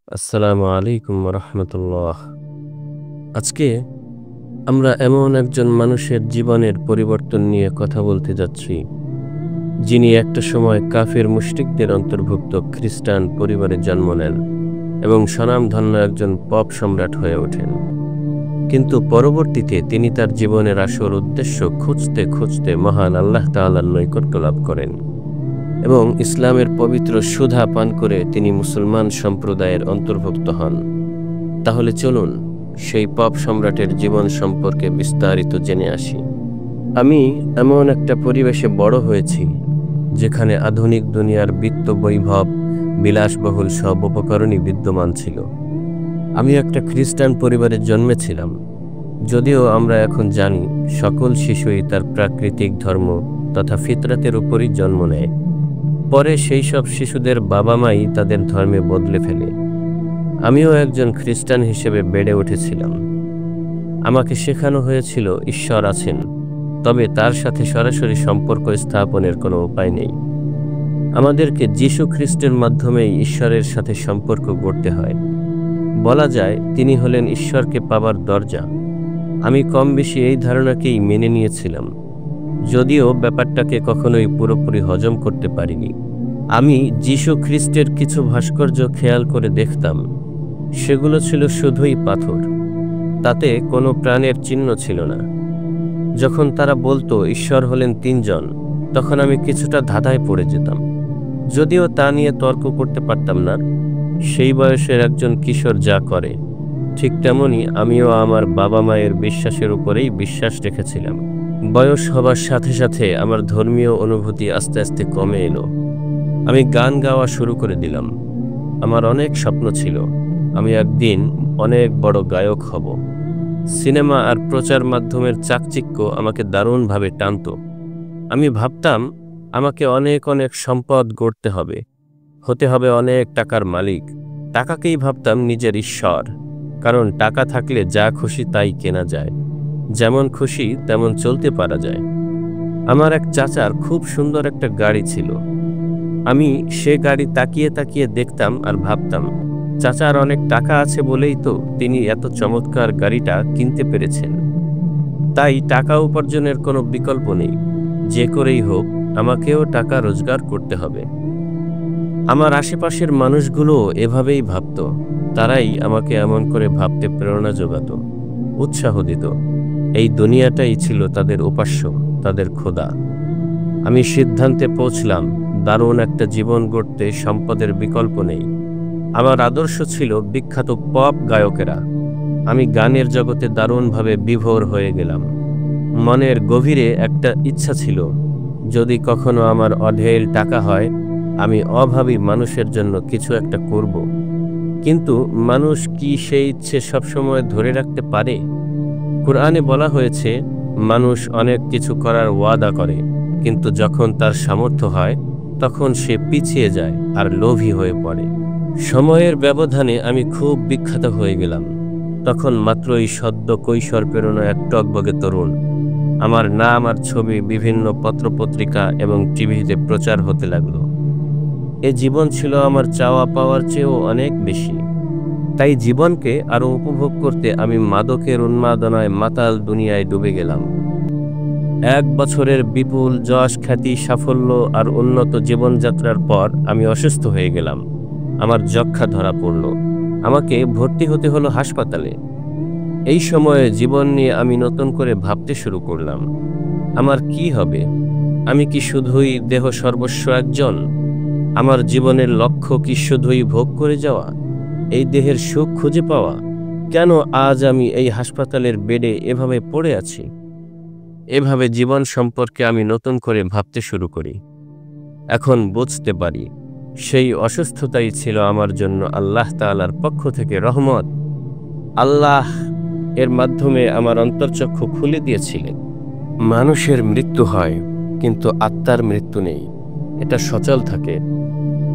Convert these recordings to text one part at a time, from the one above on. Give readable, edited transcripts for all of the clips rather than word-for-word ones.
আসসালামু আলাইকুম রহমতুল্লাহ। আজকে আমরা এমন একজন মানুষের জীবনের পরিবর্তন নিয়ে কথা বলতে যাচ্ছি, যিনি একটা সময় কাফির মুশরিকদের অন্তর্ভুক্ত খ্রিস্টান পরিবারে জন্ম নেন এবং স্বনামধন্য একজন পপ সম্রাট হয়ে ওঠেন। কিন্তু পরবর্তীতে তিনি তার জীবনের আসল উদ্দেশ্য খুঁজতে খুঁজতে মহান আল্লাহ তাআলার নৈকট্য লাভ করেন এবং ইসলামের পবিত্র সুধা পান করে তিনি মুসলমান সম্প্রদায়ের অন্তর্ভুক্ত হন। তাহলে চলুন সেই পপ সম্রাটের জীবন সম্পর্কে বিস্তারিত জেনে আসি। আমি এমন একটা পরিবেশে বড় হয়েছি যেখানে আধুনিক দুনিয়ার বিত্ত বৈভব, বিলাসবহুল সব উপকরণই বিদ্যমান ছিল। আমি একটা খ্রিস্টান পরিবারে জন্মেছিলাম, যদিও আমরা এখন জানি সকল শিশুই তার প্রাকৃতিক ধর্ম তথা ফিতরাতের উপরই জন্ম নেয়। পরে সেই সব শিশুদের বাবা মাই তাদের ধর্মে বদলে ফেলে। আমিও একজন খ্রিস্টান হিসেবে বেড়ে উঠেছিলাম। আমাকে শেখানো হয়েছিল ঈশ্বর আছেন, তবে তার সাথে সরাসরি সম্পর্ক স্থাপনের কোনো উপায় নেই। আমাদেরকে যীশু খ্রিস্টের মাধ্যমেই ঈশ্বরের সাথে সম্পর্ক গড়তে হয়। বলা যায় তিনি হলেন ঈশ্বরকে পাবার দরজা। আমি কম বেশি এই ধারণাকেই মেনে নিয়েছিলাম, যদিও ব্যাপারটাকে কখনোই পুরোপুরি হজম করতে পারিনি। আমি যীশু খ্রিস্টের কিছু ভাস্কর্য খেয়াল করে দেখতাম, সেগুলো ছিল শুধুই পাথর, তাতে কোনো প্রাণের চিহ্ন ছিল না। যখন তারা বলতো ঈশ্বর হলেন তিনজন, তখন আমি কিছুটা ধাঁধায় পড়ে যেতাম, যদিও তা নিয়ে তর্ক করতে পারতাম না। সেই বয়সের একজন কিশোর যা করে, ঠিক তেমনি আমিও আমার বাবা মায়ের বিশ্বাসের উপরেই বিশ্বাস রেখেছিলাম। বয়স হবার সাথে সাথে আমার ধর্মীয় অনুভূতি আস্তে আস্তে কমে এলো। আমি গান গাওয়া শুরু করে দিলাম। আমার অনেক স্বপ্ন ছিল, আমি একদিন অনেক বড় গায়ক হব। সিনেমা আর প্রচার মাধ্যমের চাকচিক্য আমাকে দারুণভাবে টানত। আমি ভাবতাম আমাকে অনেক অনেক সম্পদ গড়তে হবে, হতে হবে অনেক টাকার মালিক। টাকাকেই ভাবতাম নিজের ঈশ্বর, কারণ টাকা থাকলে যা খুশি তাই কেনা যায়, যেমন খুশি তেমন চলতে পারা যায়। আমার এক চাচার খুব সুন্দর একটা গাড়ি ছিল। আমি সে গাড়ি তাকিয়ে তাকিয়ে দেখতাম আর ভাবতাম, চাচার অনেক টাকা আছে বলেই তো তিনি এত চমৎকার গাড়িটা কিনতে পেরেছেন। তাই টাকা উপার্জনের কোনো বিকল্প নেই, যে করেই হোক আমাকেও টাকা রোজগার করতে হবে। আমার আশেপাশের মানুষগুলো এভাবেই ভাবত। তারাই আমাকে এমন করে ভাবতে প্রেরণা যোগাত, উৎসাহ দিত। এই দুনিয়াটাই ছিল তাদের উপাস্য, তাদের খোদা। আমি সিদ্ধান্তে পৌঁছলাম, দারুণ একটা জীবন গড়তে সম্পদের বিকল্প নেই। আমার আদর্শ ছিল বিখ্যাত পপ গায়কেরা। আমি গানের জগতে দারুণভাবে বিভোর হয়ে গেলাম। মনের গভীরে একটা ইচ্ছা ছিল, যদি কখনো আমার অঢেল টাকা হয়, আমি অভাবী মানুষের জন্য কিছু একটা করব। কিন্তু মানুষ কি সেই ইচ্ছে সবসময় ধরে রাখতে পারে? কুরআনে বলা হয়েছে, মানুষ অনেক কিছু করার ওয়াদা করে, কিন্তু যখন তার সামর্থ্য হয় তখন সে পিছিয়ে যায় আর লোভী হয়ে পড়ে। সময়ের ব্যবধানে আমি খুব বিখ্যাত হয়ে গেলাম। তখন মাত্রই সদ্য কৈশোর পেরোনো এক টগবগে তরুণ। আমার নাম আর ছবি বিভিন্ন পত্রপত্রিকা এবং টিভিতে প্রচার হতে লাগলো। এ জীবন ছিল আমার চাওয়া পাওয়ার চেয়েও অনেক বেশি। তাই জীবনকে আরো উপভোগ করতে আমি মাদকের উন্মাদনায় মাতাল দুনিয়ায় ডুবে গেলাম। 1 বছরের বিপুল যশ, খ্যাতি, সাফল্য আর উন্নত জীবনযাত্রার পর আমি অসুস্থ হয়ে গেলাম। আমার যক্ষ্মা ধরা পড়ল। আমাকে ভর্তি হতে হলো হাসপাতালে। এই সময়ে জীবন নিয়ে আমি নতুন করে ভাবতে শুরু করলাম, আমার কি হবে? আমি কি শুধুই দেহ সর্বস্ব একজন? আমার জীবনের লক্ষ্য কি শুধুই ভোগ করে যাওয়া, এই দেহের সুখ খুঁজে পাওয়া? কেন আজ আমি এই হাসপাতালের বেডে এভাবে পড়ে আছি? এভাবে জীবন সম্পর্কে আমি নতুন করে ভাবতে শুরু করি। এখন বুঝতে পারি, সেই অসুস্থতাই ছিল আমার জন্য আল্লাহ তাআলার পক্ষ থেকে রহমত। আল্লাহ এর মাধ্যমে আমার অন্তর্চক্ষু খুলে দিয়েছিলেন। মানুষের মৃত্যু হয়, কিন্তু আত্মার মৃত্যু নেই, এটা সচল থাকে।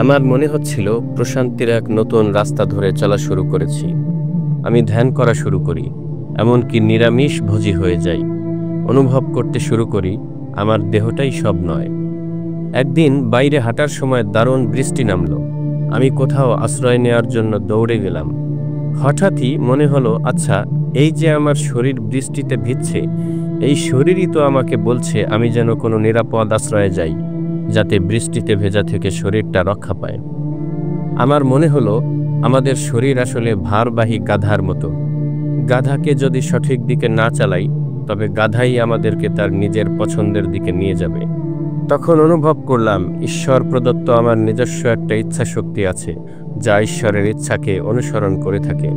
আমার মনে হচ্ছিল প্রশান্তির এক নতুন রাস্তা ধরে চলা শুরু করেছি। আমি ধ্যান করা শুরু করি, এমনকি নিরামিষ ভোজী হয়ে যাই। অনুভব করতে শুরু করি আমার দেহটাই সব নয়। একদিন বাইরে হাঁটার সময় দারুণ বৃষ্টি নামলো। আমি কোথাও আশ্রয় নেওয়ার জন্য দৌড়ে গেলাম। হঠাৎই মনে হলো, আচ্ছা, এই যে আমার শরীর বৃষ্টিতে ভিজছে, এই শরীরই তো আমাকে বলছে আমি যেন কোনো নিরাপদ আশ্রয়ে যাই, যাতে বৃষ্টিতে ভেজা থেকে শরীরটা রক্ষা পায়। আমার মনে হলো আমাদের শরীর আসলে ভারবাহী গাধার মতো। গাধাকে যদি সঠিক দিকে না চালাই, তবে গাধাই আমাদেরকে তার নিজের পছন্দের দিকে নিয়ে যাবে। তখন অনুভব করলাম ঈশ্বর প্রদত্ত আমার নিজস্ব একটা ইচ্ছা শক্তি আছে, যা ঈশ্বরের ইচ্ছাকে অনুসরণ করে থাকে।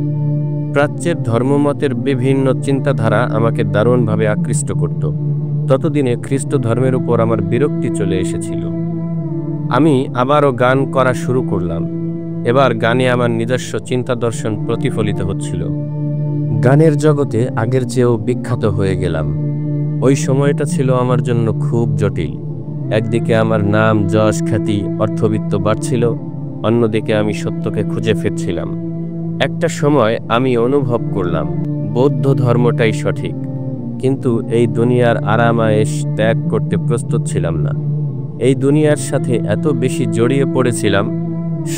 প্রাচ্যের ধর্মমতের বিভিন্ন চিন্তাধারা আমাকে দারুণভাবে আকৃষ্ট করত। ততদিনে খ্রিস্ট ধর্মের উপর আমার বিরক্তি চলে এসেছিল। আমি আবারও গান করা শুরু করলাম। এবার গানে আমার নিজস্ব চিন্তা দর্শন প্রতিফলিত হচ্ছিল। গানের জগতে আগের চেয়েও বিখ্যাত হয়ে গেলাম। ওই সময়টা ছিল আমার জন্য খুব জটিল। একদিকে আমার নাম, যশ, খ্যাতি, অর্থবিত্ত বাড়ছিল, অন্যদিকে আমি সত্যকে খুঁজে ফিরছিলাম। একটা সময় আমি অনুভব করলাম বৌদ্ধ ধর্মটাই সঠিক, কিন্তু এই দুনিয়ার আরামায়েশ ত্যাগ করতে প্রস্তুত ছিলাম না। এই দুনিয়ার সাথে এত বেশি জড়িয়ে পড়েছিলাম,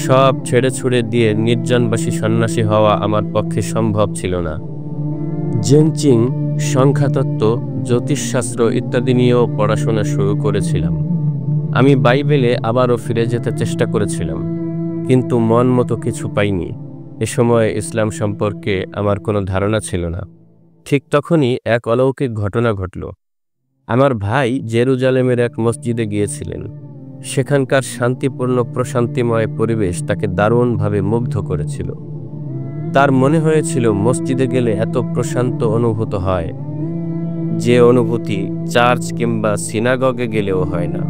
সব ছেড়ে ছুড়ে দিয়ে নির্জনবাসী সন্ন্যাসী হওয়া আমার পক্ষে সম্ভব ছিল না। জেনচিং, সংখ্যাতত্ত্ব, জ্যোতিষশাস্ত্র ইত্যাদি নিয়েও পড়াশোনা শুরু করেছিলাম। আমি বাইবেলে আবারও ফিরে যেতে চেষ্টা করেছিলাম, কিন্তু মন মতো কিছু পাইনি। এ সময় ইসলাম সম্পর্কে আমার কোনো ধারণা ছিল না। ঠিক তখনই এক অলৌকিক ঘটনা ঘটল। আমার ভাই জেরুজালেমের এক মসজিদে গিয়েছিলেন। সেখানকার শান্তিপূর্ণ প্রশান্তিময় পরিবেশ তাকে দারুণভাবে মুগ্ধ করেছিল। তার মনে হয়েছিল মসজিদে গেলে এত প্রশান্ত অনুভূত হয়, যে অনুভূতি চার্চ কিংবা সিনাগগে গেলেও হয় না।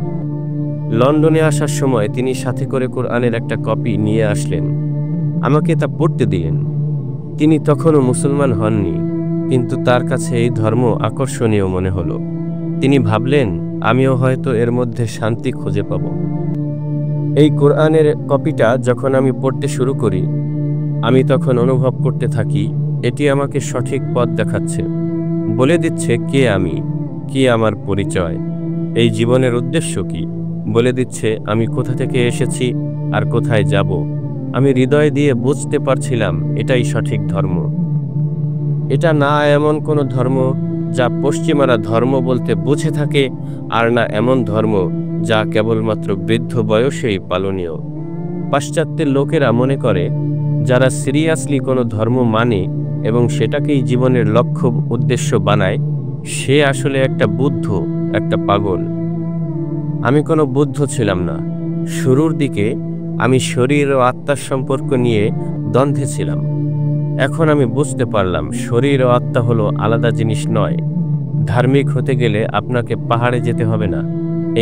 লন্ডনে আসার সময় তিনি সাথে করে কোরআনের একটা কপি নিয়ে আসলেন। আমাকে তা পড়তে দিলেন। তিনি তখনও মুসলমান হননি, কিন্তু তার কাছে এই ধর্ম আকর্ষণীয় মনে হলো। তিনি ভাবলেন, আমিও হয়তো এর মধ্যে শান্তি খুঁজে পাব। এই কোরআনের কপিটা যখন আমি পড়তে শুরু করি, আমি তখন অনুভব করতে থাকি এটি আমাকে সঠিক পথ দেখাচ্ছে, বলে দিচ্ছে কে আমি, কি আমার পরিচয়, এই জীবনের উদ্দেশ্য কি, বলে দিচ্ছে আমি কোথা থেকে এসেছি আর কোথায় যাব। আমি হৃদয় দিয়ে বুঝতে পারছিলাম এটাই সঠিক ধর্ম। এটা না এমন কোনো ধর্ম যা পশ্চিমারা ধর্ম বলতে বুঝে থাকে, আর না এমন ধর্ম যা কেবলমাত্র বৃদ্ধ বয়সেই পালনীয়। পাশ্চাত্যের লোকেরা মনে করে যারা সিরিয়াসলি কোনো ধর্ম মানে এবং সেটাকেই জীবনের লক্ষ্য উদ্দেশ্য বানায়, সে আসলে একটা বুদ্ধ, একটা পাগল। আমি কোনো বুদ্ধ ছিলাম না। শুরুর দিকে আমি শরীর ও আত্মার সম্পর্ক নিয়ে দ্বন্দ্বে ছিলাম। এখন আমি বুঝতে পারলাম শরীর ও আত্মা হলো আলাদা জিনিস নয়। ধার্মিক হতে গেলে আপনাকে পাহাড়ে যেতে হবে না।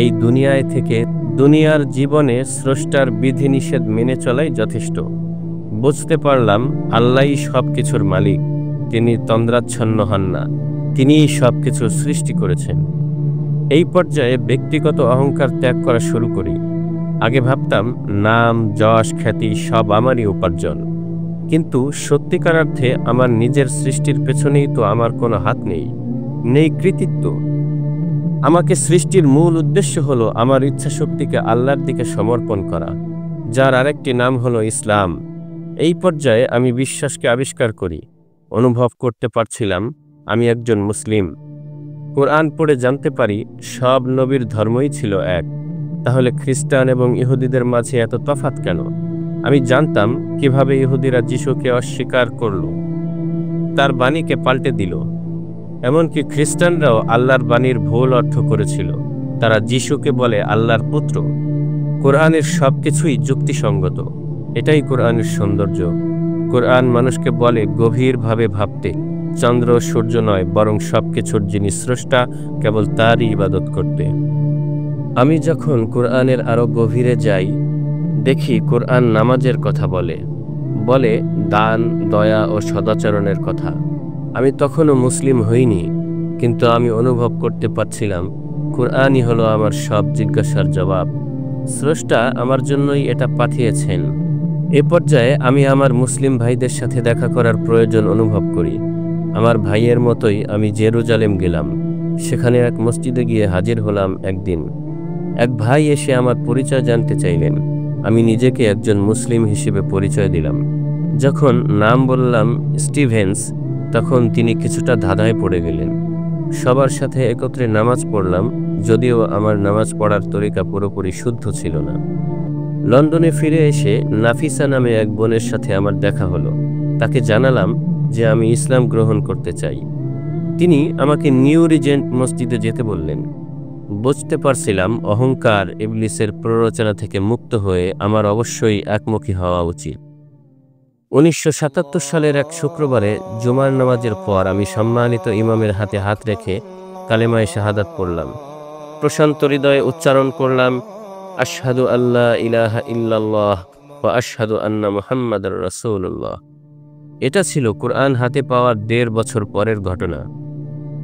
এই দুনিয়ায় থেকে দুনিয়ার জীবনে স্রষ্টার বিধিনিষেধ মেনে চলাই যথেষ্ট। বুঝতে পারলাম আল্লাহই সব কিছুর মালিক। তিনি তন্দ্রাচ্ছন্ন হন না, তিনিই সব কিছু সৃষ্টি করেছেন। এই পর্যায়ে ব্যক্তিগত অহংকার ত্যাগ করা শুরু করি। আগে ভাবতাম নাম, যশ, খ্যাতি সব আমারই উপার্জন, কিন্তু সত্যিকার অর্থে আমার নিজের সৃষ্টির পেছনেই তো আমার কোনো হাত নেই, নেই কৃতিত্ব। আমাকে সৃষ্টির মূল উদ্দেশ্য হলো আমার ইচ্ছাশক্তিকে আল্লাহর দিকে সমর্পণ করা, যার আরেকটি নাম হলো ইসলাম। এই পর্যায়ে আমি বিশ্বাসকে আবিষ্কার করি। অনুভব করতে পারছিলাম আমি একজন মুসলিম। কোরআন পড়ে জানতে পারি সব নবীর ধর্মই ছিল এক। তাহলে খ্রিস্টান এবং ইহুদিদের মাঝে এত তফাৎ কেন? আমি জানতাম কিভাবে ইহুদিরা যিশুকে অস্বীকার করল, তার বাণীকে পাল্টে দিল। এমনকি খ্রিস্টানরাও আল্লাহর বাণীর ভুল অর্থ করেছিল। তারা যিশুকে বলে আল্লাহর পুত্র। কোরআনের সবকিছুই যুক্তিসঙ্গত। এটাই কোরআনের সৌন্দর্য। কোরআন মানুষকে বলে গভীরভাবে ভাবতে, চন্দ্র সূর্য নয়, বরং সবকিছুর যিনি স্রষ্টা, কেবল তারই ইবাদত করতে। আমি যখন কোরআনের আরো গভীরে যাই, দেখি কোরআন নামাজের কথা বলে, দান, দয়া ও সদাচরণের কথা। আমি তখনও মুসলিম হইনি, কিন্তু আমি অনুভব করতে পারছিলাম কোরআনই হলো আমার সব জিজ্ঞাসার জবাব। স্রষ্টা আমার জন্যই এটা পাঠিয়েছেন। এ পর্যায়ে আমি আমার মুসলিম ভাইদের সাথে দেখা করার প্রয়োজন অনুভব করি। আমার ভাইয়ের মতোই আমি জেরুজালেম গেলাম। সেখানে এক মসজিদে গিয়ে হাজির হলাম একদিন। এক ভাই এসে আমার পরিচয় জানতে চাইলেন। আমি নিজেকে একজন মুসলিম হিসেবে পরিচয় দিলাম। যখন নাম বললাম স্টিভেন্স, তখন তিনি কিছুটা ধাঁধায় পড়ে গেলেন। সবার সাথে একত্রে নামাজ পড়লাম, যদিও আমার নামাজ পড়ার তরিকা পুরোপুরি শুদ্ধ ছিল না। লন্ডনে ফিরে এসে নাফিসা নামে এক বোনের সাথে আমার দেখা হলো। তাকে জানালাম যে আমি ইসলাম গ্রহণ করতে চাই। তিনি আমাকে নিউ রিজেন্ট মসজিদে যেতে বললেন। বুঝতে পারছিলাম অহংকার ইবলিসের প্ররোচনা থেকে মুক্ত হয়ে আমার অবশ্যই একমুখী হওয়া উচিত। 1977 সালের এক শুক্রবারে জুমার নামাজের পর আমি সম্মানিত ইমামের হাতে হাত রেখে কালেমায়ে শাহাদাত পড়লাম। প্রশান্ত হৃদয়ে উচ্চারণ করলাম, আশহাদু আল্লা ইলাহা ইল্লাল্লাহ ওয়া আশহাদু আন্না মুহাম্মাদার রাসূলুল্লাহ। এটা ছিল কোরআন হাতে পাওয়ার 1.5 বছর পরের ঘটনা।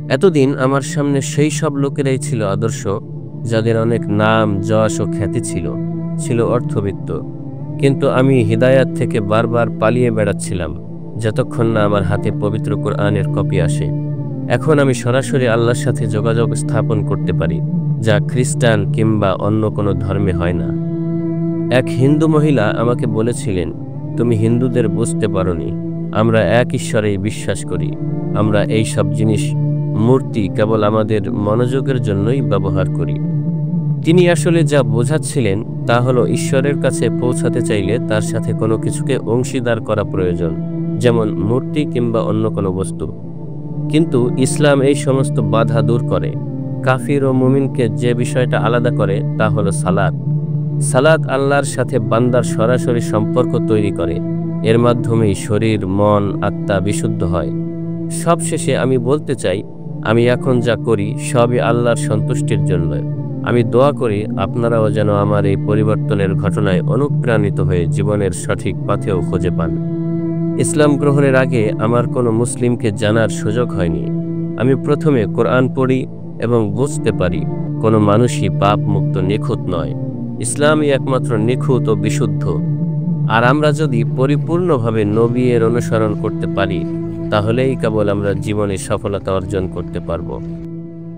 এতদিন আমার সামনে সেই সব লোকেরাই ছিল আদর্শ, যাদের অনেক নাম, যশ ও খ্যাতি ছিল অর্থবিত্ত। কিন্তু আমি হিদায়াত থেকে বারবার পালিয়ে বেড়াচ্ছিলাম, যতক্ষণ না আমার হাতে পবিত্র কোরআনের কপি আসে। এখন আমি সরাসরি আল্লাহর সাথে যোগাযোগ স্থাপন করতে পারি, যা খ্রিস্টান কিংবা অন্য কোনো ধর্মে হয় না। এক হিন্দু মহিলা আমাকে বলেছিলেন, তুমি হিন্দুদের বুঝতে পারোনি, আমরা এক ঈশ্বরেই বিশ্বাস করি। আমরা এই সব জিনিস, মূর্তি কেবল আমাদের মনোযোগের জন্যই ব্যবহার করি। তিনি আসলে যা বোঝাচ্ছিলেন তা হলো, ঈশ্বরের কাছে পৌঁছাতে চাইলে তার সাথে কোনো কিছুকে অংশীদার করা প্রয়োজন, যেমন মূর্তি কিংবা অন্য কোনো বস্তু। কিন্তু ইসলাম এই সমস্ত বাধা দূর করে। কাফির ও মুমিনকে যে বিষয়টা আলাদা করে তা হলো সালাত। সালাত আল্লাহর সাথে বান্দার সরাসরি সম্পর্ক তৈরি করে। এর মাধ্যমেই শরীর, মন, আত্মা বিশুদ্ধ হয়। সবশেষে আমি বলতে চাই, আমি এখন যা করি সবই আল্লাহর সন্তুষ্টির জন্য। আমি দোয়া করি আপনারাও যেন আমার এই পরিবর্তনের ঘটনায় অনুপ্রাণিত হয়ে জীবনের সঠিক পথেও খুঁজে পান। ইসলাম গ্রহণের আগে আমার কোনো মুসলিমকে জানার সুযোগ হয়নি। আমি প্রথমে কোরআন পড়ি এবং বুঝতে পারি কোনো মানুষই পাপ মুক্ত নিখুঁত নয়। ইসলামই একমাত্র নিখুঁত ও বিশুদ্ধ। আর আমরা যদি পরিপূর্ণভাবে নবী এর অনুসরণ করতে পারি, তাহলেই কেবল আমরা জীবনে সফলতা অর্জন করতে পারব।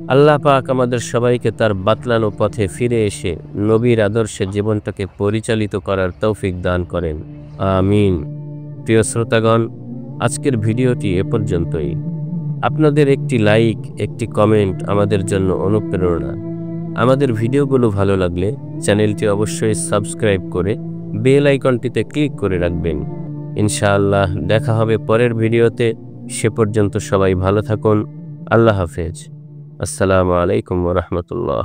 আল্লাহ পাক আমাদের সবাইকে তার বাতলানো পথে ফিরে এসে নবীর আদর্শে জীবনটাকে পরিচালিত করার তৌফিক দান করেন। আমিন। প্রিয় শ্রোতাগণ, আজকের ভিডিওটি এ পর্যন্তই। আপনাদের একটি লাইক, একটি কমেন্ট আমাদের জন্য অনুপ্রেরণা। আমাদের ভিডিওগুলো ভালো লাগলে চ্যানেলটি অবশ্যই সাবস্ক্রাইব করে বেল আইকনটিতে ক্লিক করে রাখবেন। ইনশাআল্লাহ দেখা হবে পরের ভিডিওতে। সে পর্যন্ত সবাই ভালো থাকুন। আল্লাহ হাফেজ। আসসালামু আলাইকুম ওয়া রাহমাতুল্লাহ।